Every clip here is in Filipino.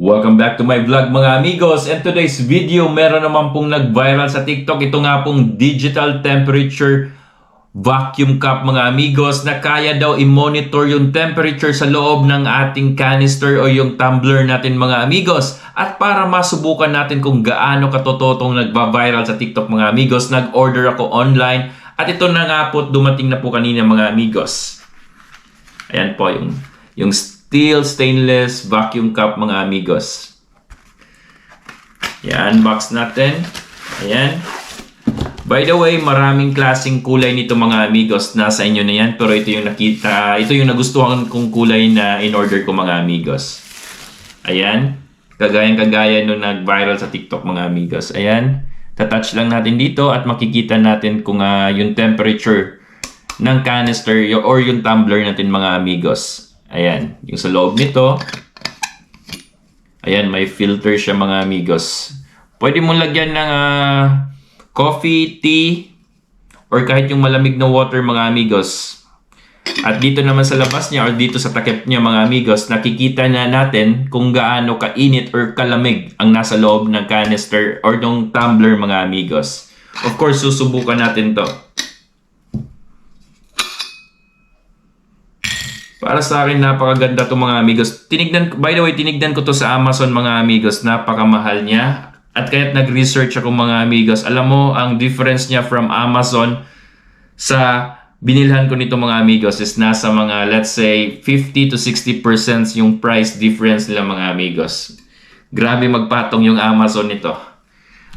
Welcome back to my vlog mga amigos, and today's video meron naman pong nag-viral sa TikTok. Ito nga pong digital temperature vacuum cup mga amigos na kaya daw i-monitor yung temperature sa loob ng ating canister o yung tumbler natin mga amigos. At para masubukan natin kung gaano katototong nagba-viral sa TikTok mga amigos, nag-order ako online at ito na nga po, dumating na po kanina mga amigos. Ayan po yung steel stainless vacuum cup mga amigos. Yan, unbox natin. Ayan. By the way, maraming klaseng kulay nito mga amigos. Nasa inyo na yan. Pero ito yung nakita, ito yung nagustuhan kong kulay na in-order ko mga amigos. Ayan. Kagaya nung nag-viral sa TikTok mga amigos. Ayan. Tatouch lang natin dito at makikita natin kung yung temperature ng canister or yung tumbler natin mga amigos. Ayan, yung sa loob nito. Ayan, may filter siya mga amigos. Pwede mong lagyan ng coffee, tea, or kahit yung malamig na water mga amigos. At dito naman sa labas niya or dito sa takip niya mga amigos, nakikita na natin kung gaano kainit or kalamig ang nasa loob ng canister or ng tumbler mga amigos. Of course, susubukan natin to. Para sa akin, napakaganda to mga amigos. By the way, tinignan ko to sa Amazon mga amigos. Napakamahal niya. At kaya't nag-research ako mga amigos. Alam mo, ang difference niya from Amazon sa binilhan ko nito mga amigos is nasa mga, let's say, 50 to 60% yung price difference nila mga amigos. Grabe magpatong yung Amazon nito.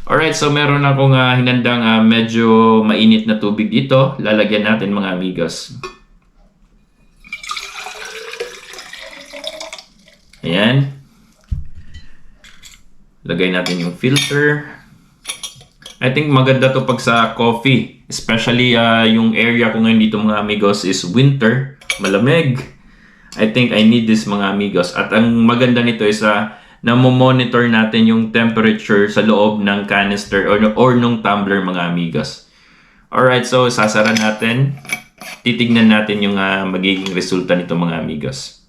Alright, so meron akong hinandang medyo mainit na tubig dito. Lalagyan natin mga amigos. Ayan. Lagay natin yung filter. I think maganda to pag sa coffee. Especially yung area ko ngayon dito mga amigos is winter. Malamig. I think I need this mga amigos. At ang maganda nito is namo-monitor natin yung temperature sa loob ng canister or nung tumbler mga amigos. Alright, so sasara natin. Titignan natin yung magiging resulta nito mga amigos.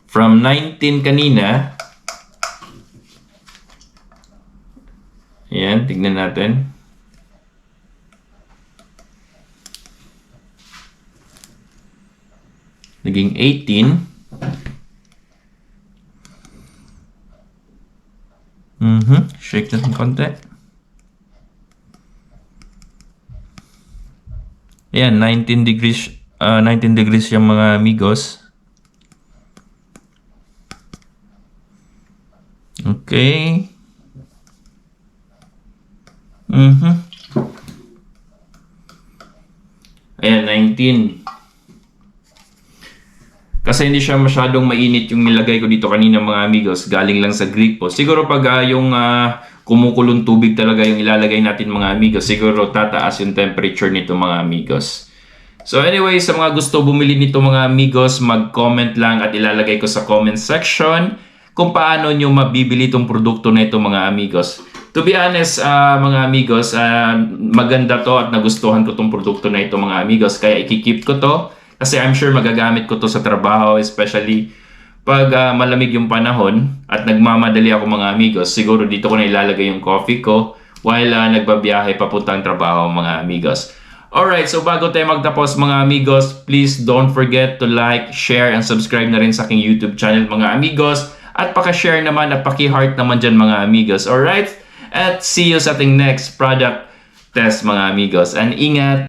From 19 kanina. Ayan, tignan natin. Naging 18. Shake natin konti. Ayan, 19 degrees yung mga amigos. Okay. Ayan, 19. Kasi hindi siya masyadong mainit yung nilagay ko dito kanina mga amigos. Galing lang sa gripo. Siguro pag yung kumukulong tubig talaga yung ilalagay natin mga amigos, siguro tataas yung temperature nito mga amigos. So anyway, sa mga gusto bumili nito mga amigos, mag-comment lang at ilalagay ko sa comment section kung paano nyo mabibili itong produkto na ito mga amigos. To be honest mga amigos, maganda to at nagustuhan ko itong produkto na ito mga amigos. Kaya ikikip ko to kasi I'm sure magagamit ko to sa trabaho, especially pag malamig yung panahon at nagmamadali ako mga amigos. Siguro dito ko na ilalagay yung coffee ko while nagbabiyahe papuntang trabaho mga amigos. Alright, so bago tayo magtapos mga amigos, please don't forget to like, share, and subscribe na rin sa aking YouTube channel mga amigos. At paka-share naman at paki-heart naman dyan mga amigos. Alright? At see you sa ating next product test mga amigos. And ingat!